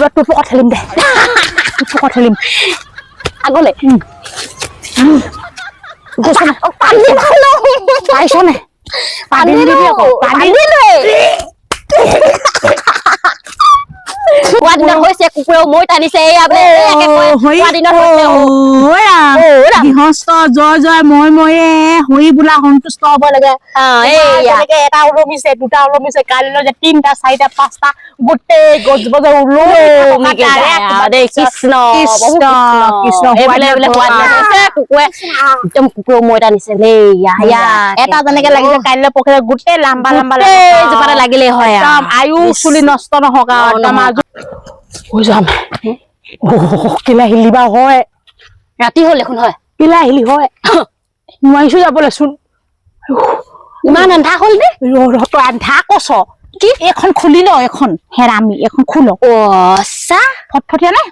এবাৰ তোৰ পকত ঠেলিম দে পকত ঠেলিম আগলে পাইছ নে পানী দিবি আকৌ পানী দিনত হৈছে কুকুৰেও মই টানিছে গৃহস্থ জয় জয় ময়ে হৈ বোলা সন্তুষ্ট হব লাগে এটা ওলমিছে দুটা ওলমিছে কালিলৈ যে 3টা 4টা 5টা গোটেই গছ বজাৰ কৃষ্ণ একদম কুকুৰেও মই টানিছে এটা যেনেকে লাগিছে কাইলৈ পখৰে গোটেই লাম্বা লাম্বা জোপাতে লাগিলে হয় আয়ু চুলি নষ্ট নহওক কিলা হিলিবা হয় ৰাতি হল দেখোন হয় কিলা হিলি হয় নোৱাৰিছো যাবলৈ চোন ইমান আন্ধা হল দে তই আন্ধা কছ কি এখন খুলি ল এখন হেৰামি এখন খোল ফটফটীয়া নে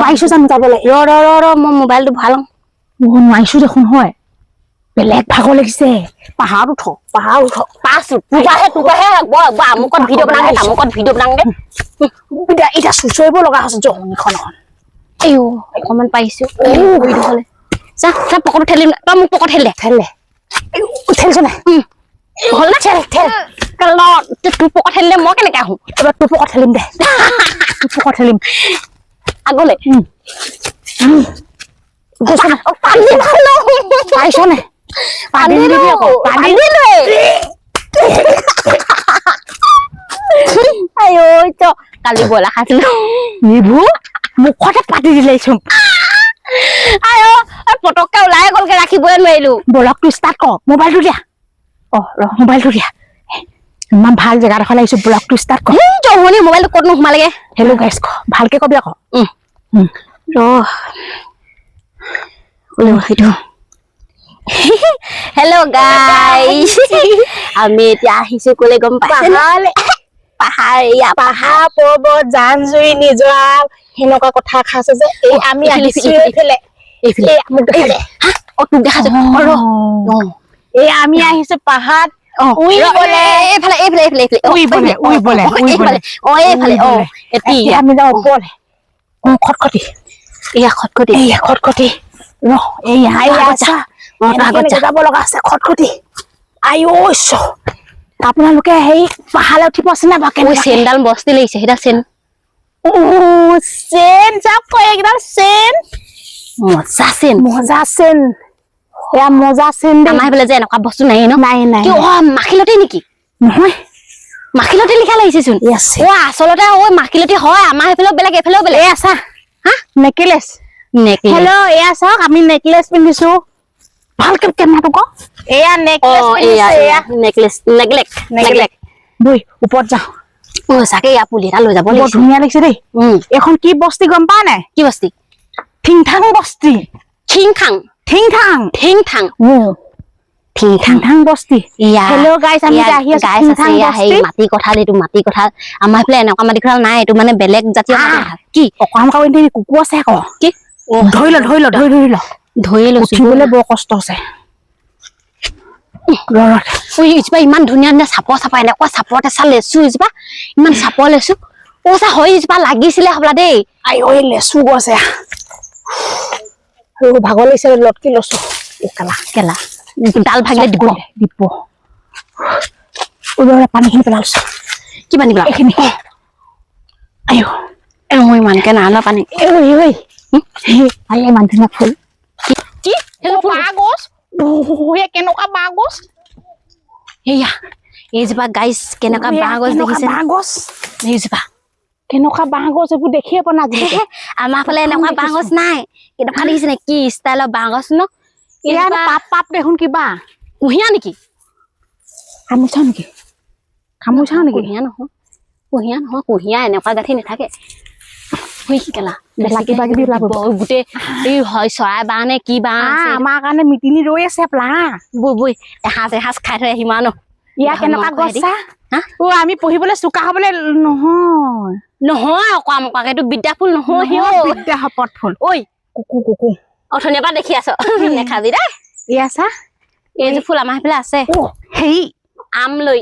পাইছো জানো যাবলৈ ৰ মই মোবাইলটো ভাল নোৱাৰিছো দেখোন হয় বেলেগ ভাগৰ লাগিছে পাহাৰ উঠ পাছো তোকাহে আমুকত ভিডিঅ' বনাং দে তামুকত ভিডিঅ' বনাং দে এতিয়া চুচৰিব লগা হৈছে জংখন এও অকমান পাইছো হলে যা পকৰটো ঠেলি তই মোক পকৰ ঠেলি দে ঠেলিছ নাই হল না তোৰ পকৰ ঠেলিলে মই কেনেকে আহো এবাৰ তোৰ পকত ঠেলিম দে তোৰ পকত ঠেলিম আগলে পাইছ নে পানী দিবি আকৌ পানী কালি বইলা খাইছিলো এইবোৰ মুখতে পাতি দিলেচোন পটককে ওলাই গলকে ৰাখিবই নোৱাৰিলো ব্লগটো ষ্টাৰ্ট কৰ মোবাইলটো দিয়া মোবাইলটো দিয়া ইমান ভাল জেগা দেখা লাগিছো ব্লগটো ষ্টাৰ্ট কৰ জমনি মোবাইলটো ক'ত নোসোমালেগে হেল্ল' গাইছ ক ভালকে কবি আকৌ হেল্ল' গাইছ আমি এতিয়া আহিছো কলে গম পাইছে পাহাৰ পৰ্বত জান জুৰি নিজৰা সেনেকুৱা কথা খাইছে যে এই আমি আহিছো এই আমি আহিছো পাহাৰ আমি যাওঁ ওপৰলে খটখটি যাব লগা আছে খটখটি আপোনালোকে সেই পাহাৰলৈ উঠিব আছে না চেনডাল বস্তি লাগিছে সেইটা চেন চেন যাওক কয় একডাল চেন মজা চেন এয়া মজা চেন আমাৰ সেইফালে যে এনেকুৱা বস্তু নাই ন নাই মাখিলতি নেকি নহয় মাখিলতি লিখা লাগিছে চোন আচলতে মাখিলতি হয় আমাৰ সেইফালেও বেলেগ এইফালেও বেলেগ আছা হা নেকলেছ হেল্ল' এয়া চাওক আমি নেকলেছ পিন্ধিছো ভালকে কেমেৰাটো ক এয়া নেকলেছ নেকলেছ বৈ ওপৰত যাওঁ চাকে ইয়াৰ পুলি এটা লৈ যাব ধুনীয়া লাগিছে দেই এখন কি বস্তি গম পা নাই কি বস্তি ঠিংথাং বস্তি ঠিংথাং বস্তি হেল্ল' গাইছ আমি আহি আছো মাটি কঁঠাল এইটো মাটি কঁঠাল আমাৰ এইফালে এনেকুৱা মাটি কঁঠাল নাই এইটো মানে বেলেগ জাতীয় কি অকাম কুকুৰ আছে আকৌ কি ধৰি ল উঠিবলৈ বৰ কষ্ট আছে ইমান ধুনীয়া ধুনীয়া চাপৰ এনেকুৱা চাপৰতে চা লেচু এজোপা ইমান চাপৰ লেচু চা হৈ এজোপা লাগিছিলে হবলা দেই লেচু গছে ভাগৰ লাগিছে লটকি লৈছো কেলা ডাল ভাগিলে দিব পানীখিনি পেলাইছো কি পানী পেলা এইখিনি ইমানকে নালা পানী ইমান ধুনীয়া ফুল কি কেনেকুৱা বাঁহ গছ এয়া এইজোপা গাইছ কেনেকুৱা বাঁহ গছ দেখিছে এইজোপা কেনেকুৱা বাঁহ গছ এইবোৰ দেখিয়ে পোৱা নাই আমাৰ ফালে এনেকুৱা বাঁহ গছ নাই কেনেকুৱা দেখিছে নে কি ষ্টাইলৰ বাঁহ গছ ন পাপ দেখোন কিবা কুঁহিয়া নেকি খামুচাও নেকি কুঁহিয়া এনেকুৱা গাঁঠি নাথাকে গোটেই চৰাই বাঁহ নে কি বাঁহ আমাৰ কাৰণে মিতিনি ৰৈ আছে বৈ এসাঁজ খাই থৈ আহিম ন ইয়াৰ কেনেকুৱা গছ আমি পঢ়িবলৈ চোকা হবলৈ নহয় আকৌ আমকাকে এইটো বিদ্যা ফুল নহয় বিদ্যা শপত ফুল ঐ কুকু অথনিৰ পৰা দেখি আছ নেখাবি দেই এইযোৰ ফুল আমাৰ সেইফালে আছে আমলৈ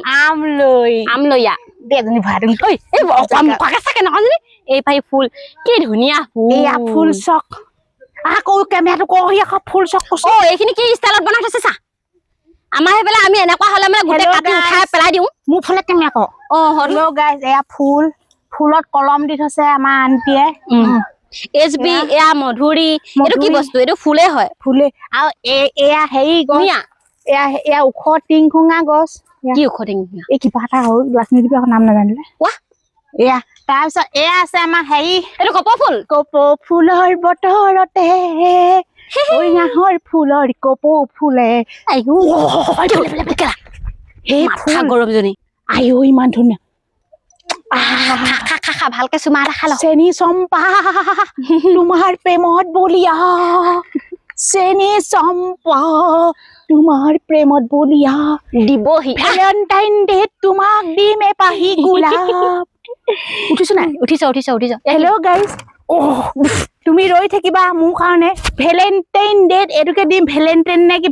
আমলৈয়া দেজনী ভৰাই দিম ঐ এই আমকাকে চাকে নহয় এই ভাই ফুল কি ধুনীয়া ফুল এয়া ফুল চক আকৌ কেমেৰাটো কহি আকৌ ফুল চক কৈছো এইখিনি কি ষ্টাইলত বনাই থৈছে চা আমাৰ সেইফালে আমি এনেকুৱা হলে মানে গোটেই কাটি উঠাই পেলাই দিওঁ মোৰ ফালে কেমেৰা ক হেল্ল' গাইজ এয়া ফুলত কলম দি থৈছে আমাৰ আন্টিয়ে এছবি এয়া মধুৰি এইটো কি বস্তু এইটো ফুলে হয় ফুলে আৰু এয়া হেৰি গছ এয়া ওখ টিংখুঙা গছ কি ওখ টিংখুঙা এই কিবা এটা হ'ল লক্ষ্মী দেৱী নাম নাজানিলে এয়া তাৰপিছত এয়া আছে আমাৰ হেৰি এইটো কপৌ ফুলৰ বতৰতে ঐঙাহৰ ফুলৰ কপৌ ফুলে সেই গৰমজনী আইও ইমান ধুনীয়া খা ভালকে চুমা এটা খা ল চেনি চম্পা তোমাৰ প্ৰেমত বলিয়া চেনি চম্পা তোমাৰ প্ৰেমত বলিয়া দিবহি ভেলেণ্টাইন ডেট তোমাক দিম এপাহি গোলাপ উঠিছো নাই উঠিছ হেল্ল' গাইজ তুমি ৰৈ থাকিবা মোৰ কাৰণে ভেলেণ্টাইন ডেট এইটোকে দিম ভেলেণ্টাইন নে কি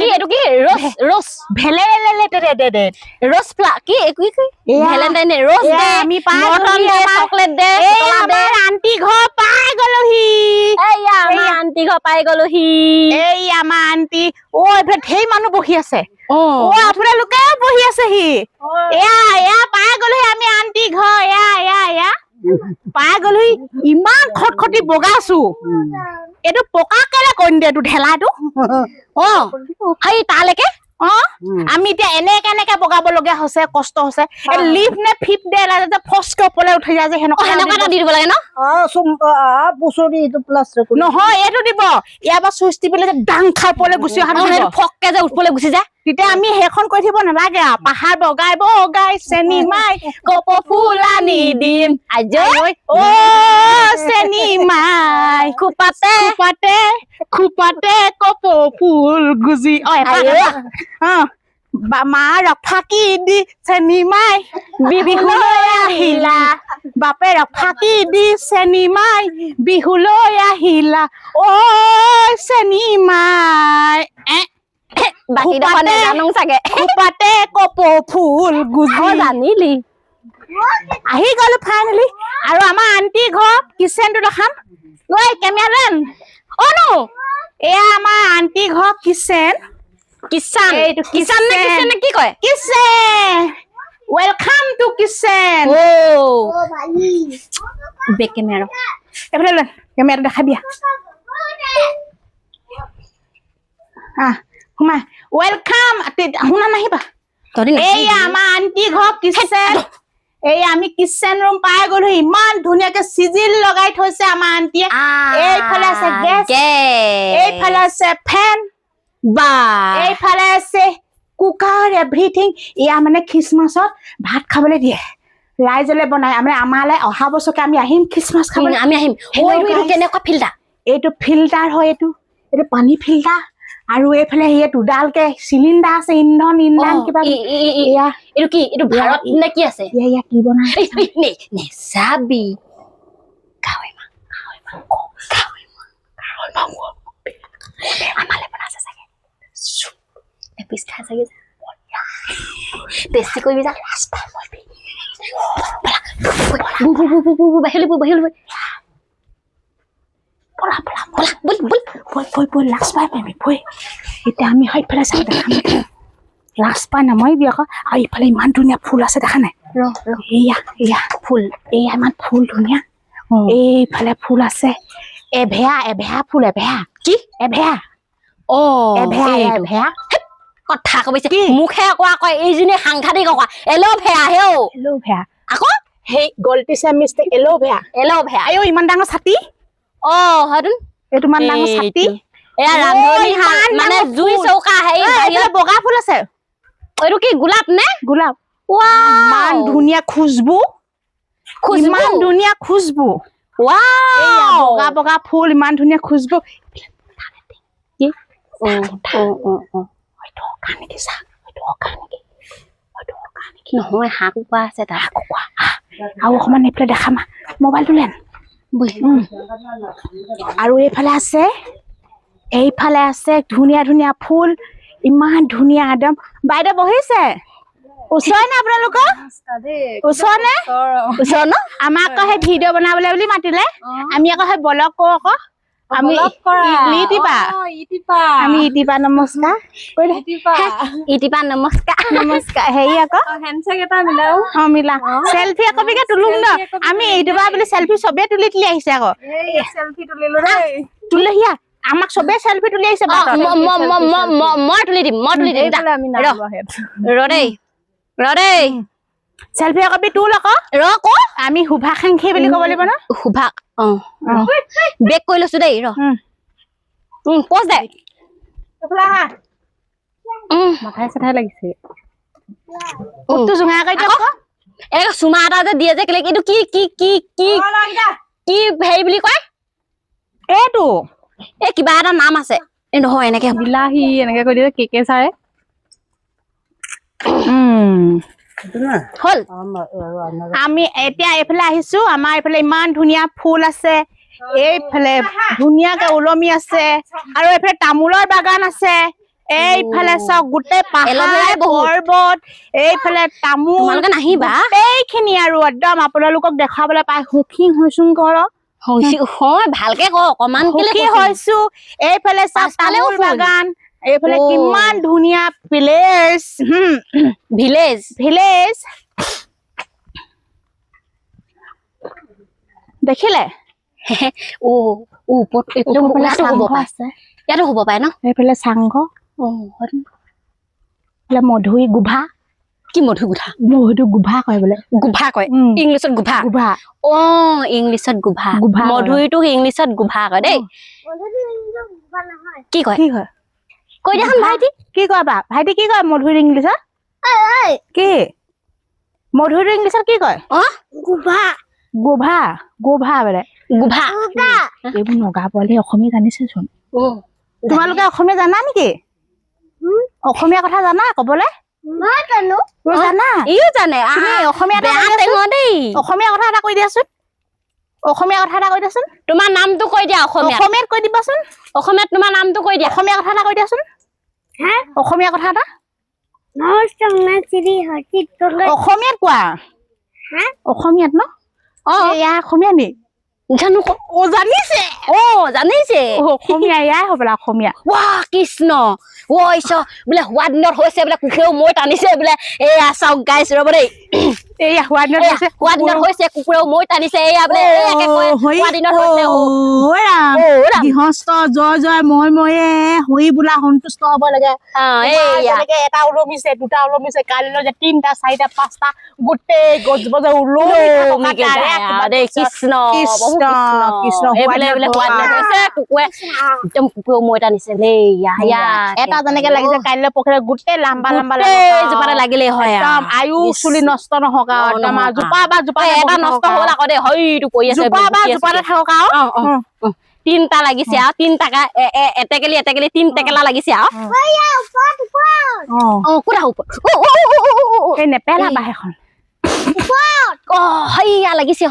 এইটো কি ৰছ ৰছ প্লা কি ভেলেণ্টাইন ৰছ দে আমি চকলেট দে আমাৰ আন্টি ঘৰ পাই গলোহি আন্টি ঘৰ পাই গলোহি এই আমাৰ আন্টি এইফালে ঢেৰ মানুহ বহি আছে আপোনালোকে বহি আছেহি এয়া পাই গলোহি আমি আন্টি ঘৰ এয়া পাই গলোহি ইমান খটখটি বগাইছো এইটো পকা কেলে কইন দে এইটো ঢেলাটো সেই তালৈকে আমি এতিয়া এনেকে বগাব লগা হৈছে কষ্ট হৈছে লিফ নে ফিফ দে ফচকে ওপৰলৈ উঠি যায় যে সেনেকুৱা দি দিব লাগে ন নহয় এইটো দিব ইয়াৰ পৰা চুইচ টিপিলে যে ডাং খাই পলে গুচি অহা ফককে যে ওপৰলৈ গুচি যায় তেতিয়া আমি সেইখন কৈ থাকিব নালাগে আৰু পাহাৰ বগাই চেনি মাই কপৌ ফুল আনি দিম চেনি মাই খোপাতে কপৌ ফুল গুজি মাৰক ফাঁকি দি চেনি মাই বিহুলৈ আহিলা বাপেৰক ফাঁকি দি চেনি মাই বিহুলৈ আহিলা চেনি মাই খোপাতে কপৌ ফুল গুজি জানিলি আহি গলো ফাইনেলি আৰু আমাৰ আন্টি ঘৰ কিচেনটো দেখাম কেমেৰামেন এয়া আমাৰ আন্টি ঘৰ কিচেন কিচেন নে কি কয় kitchen welcome to kitchen back camera এইফালে কেমেৰা দেখাবিয়া সোমাই ওয়েলকাম শুনা নাহিবা এইয়া আমাৰ আন্টি ঘৰ কিচেন এই আমি কিচেন ৰুম পাই গলো ইমান ধুনীয়াকে চিজিল লগাই থৈছে আমাৰ আন্টিয়ে এইফালে আছে গেছ এইফালে আছে ফেন এইফালে আছে কুকাৰ এভৰিথিং এয়া মানে খ্ৰীষ্টমাছত ভাত খাবলৈ দিয়ে ৰাইজলে বনাই আমালে অহা বছৰকে আমি আহিম খ্ৰীষ্টমাছ খাবলৈ আমি আহিম কেনেকুৱা ফিল্টাৰ এইটো ফিল্টাৰ হয় এইটো পানী ফিল্টাৰ আৰু এইফালে দুডালকে চিলিণ্ডাৰ আছে ইন্ধন কিবা এইটো কি এইটো ভাৰত নে কি আছে কি বনাই নেচাবি আমালে বনাইছে চাগে এপিচ খাই চাগে টেষ্টি কৰিবি যা বাহিৰলৈ এতিয়া আমি সেইফালে চাই দেখাম লাজ পাই নামাৰিবি আকৌ আৰু ইফালে ইমান ধুনীয়া ফুল আছে দেখা নাই এয়া ফুল এয়া ইমান ফুল ধুনীয়া এইফালে ফুল আছে এভেয়া ফুল কি এভেয়া কথা কবিছে মুখে আকৌ এইজনী সাংঘাতিক আকৌ এল'ভেৰা এল'ভেৰা আকৌ সেই গল্টিছে মিষ্টেক এল'ভেৰা আইও ইমান ডাঙৰ ছাতি হয়তো এইটো ইমান ডাঙৰ ছাতি এয়া ৰান্ধনী মানে জুই চৌকা বাহিৰত বগা ফুল আছে এইটো কি গোলাপ নে গোলাপ ইমান ধুনীয়া খুশবু ইমান ধুনীয়া খুশবু বগা ফুল ইমান ধুনীয়া খুশবু নহয় হাঁহ কুকুৰা আছে তাত আৰু অকমান এইফালে দেখাম মোবাইলটো লেন আৰু এইফালে আছে ধুনীয়া ধুনীয়া ফুল ইমান ধুনীয়া একদম বাইদেউ বহিছে ওচৰ নে আপোনালোকৰ ওচৰ নে ওচৰ ন আমাক আকৌ সেই ভিডিঅ' বনাবলৈ বুলি মাতিলে আমি আকৌ সেই ব্লগ কৰো আকৌ আমি আমি ইটিপা নমস্কাৰ ইটিপা নমস্কাৰ নমস্কাৰ হেৰি আকৌ হেণ্ডশেক এটা মিলাও মিলা চেলফি একবিকে তুলুম ন আমি ইটিপা বুলি চেলফি চবে তুলি আহিছে আকৌ চেলফি তুলিলো দেই তুলিহিয়া আমাক চবে চেলফি তুলি আহিছে মই তুলি দিম ৰদেই চেলফি একবি তুল আকৌ আমি শুভা খাংখি বুলি ক'ব লাগিব ন শুভা বেক কৰি লৈছো দেই পজ দে মাথাই চাথাই লাগিছে উঠটো জোঙা কৰি দিয়ক চুমা এটা যে দিয়ে যে কেলে এইটো কি কি কি কি কি হেৰি বুলি কয় এইটো এই কিবা এটা নাম আছে নহয় এনেকে বিলাহী এনেকে কৈ দিয়ে কেকে চাৰে হল আমি এতিয়া এইফালে আহিছো আমাৰ এইফালে ইমান ধুনীয়া ফুল আছে এইফালে ধুনীয়াকে ওলমি আছে আৰু এইফালে তামোলৰ বাগান আছে এইফালে চাওক গোটেই পাহাৰ পৰ্বত এইফালে তামোল তোমালোকে নাহিবা গোটেইখিনি আৰু একদম আপোনালোকক দেখাবলৈ পাই সুখী হৈছো ভালকে ক অকমান সুখী হৈছো এইফালে চাওক তামোল বাগান এইফালে কিমান ধুনীয়া ভিলেজ দেখিলে ইয়াতো হ'ব পাৰে ন এইফালে চাংঘ মধুৰি গোভা কি মধুগুঠা গোভা কয় বোলে গোভা কয় ইংলিছত গোভা ইংলিছত গোভা মধুৰিটো ইংলিছত গোভা কয় দেই কি কয় কৈ দিয়াচোন ভাইটি কি কয় বা ভাইটি কি কয় মধুৰিৰ ইংলিছত কি মধুৰিৰ ইংলিছত কি কয় গোভা বোলে গোভা এইবোৰ নগা পোৱালি অসমীয়া জানিছেচোন তোমালোকে অসমীয়া জানা নেকি অসমীয়া কথা জানা কবলৈ জানা অসমীয়া কথা এটা কৈ দিয়াচোন তোমাৰ নামটো কৈ দিয়া অসমীয়াত কৈ দিবাচোন অসমীয়াত তোমাৰ নামটো কৈ দিয়া অসমীয়া কথা এটা কৈ দিয়াচোন অসমীয়া কথা এটা অসমীয়াত কোৱা অসমীয়াত ন এয়া অসমীয়া নি জানো জানিছে অসমীয়া এয়াই হ'বলা অসমীয়া কৃষ্ণ বোলে হোৱা দিনত হৈছে বোলে কুকুৰেও মই টানিছে বোলে এয়া চাওক গাইছ ৰব দেই এয়া হোৱা দিনত হৈছে কুকুৰেও মই টানিছে এয়া বোলে গৃহস্থ জয় ময়ে হৈ বোলা সন্তুষ্ট হব লাগে এটা ওলমিছে দুটা ওলমিছে কালিলৈ যে 3টা 4টা 5টা গোটেই গছজোপা যে ওলমি কৃষ্ণ কুকুৰেও মই টানিছে দেই এটা যেনেকে লাগিছে কাইলৈ পখিলে গোটেই লাম্বা জোপাতে লাগিলে হয় আয়ু চুলি নষ্ট নহওক জোপা এটা নষ্ট হল আকৌ দেই হয়টো কৰি আছে জোপাতে থাকক আৰু 3টা লাগিছে আৰু 3টাকা এটেকেলি 3 টেকেলা লাগিছে আৰু নেপেলাবা সেইখন হইয়া লাগিছে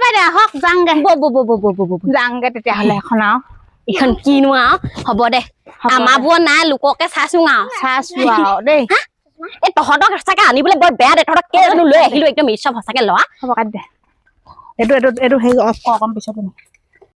বাইদেউ আহক যাংগে তেতিয়াহ'লে এখন আৰু এইখন কিনো আৰু হ'ব দে আমাৰ বোৰ নাই লোককে চাইছো আৰু দেই এই তহঁতক সঁচাকে আনিবলৈ বৰ বেয়া দে তহঁতক কেইজনো লৈ আহিলো একদম ইচ্ছা সঁচাকে লোৱা হ'ব কাট দে এইটো হেৰি অফ কৰ অকণ পিছত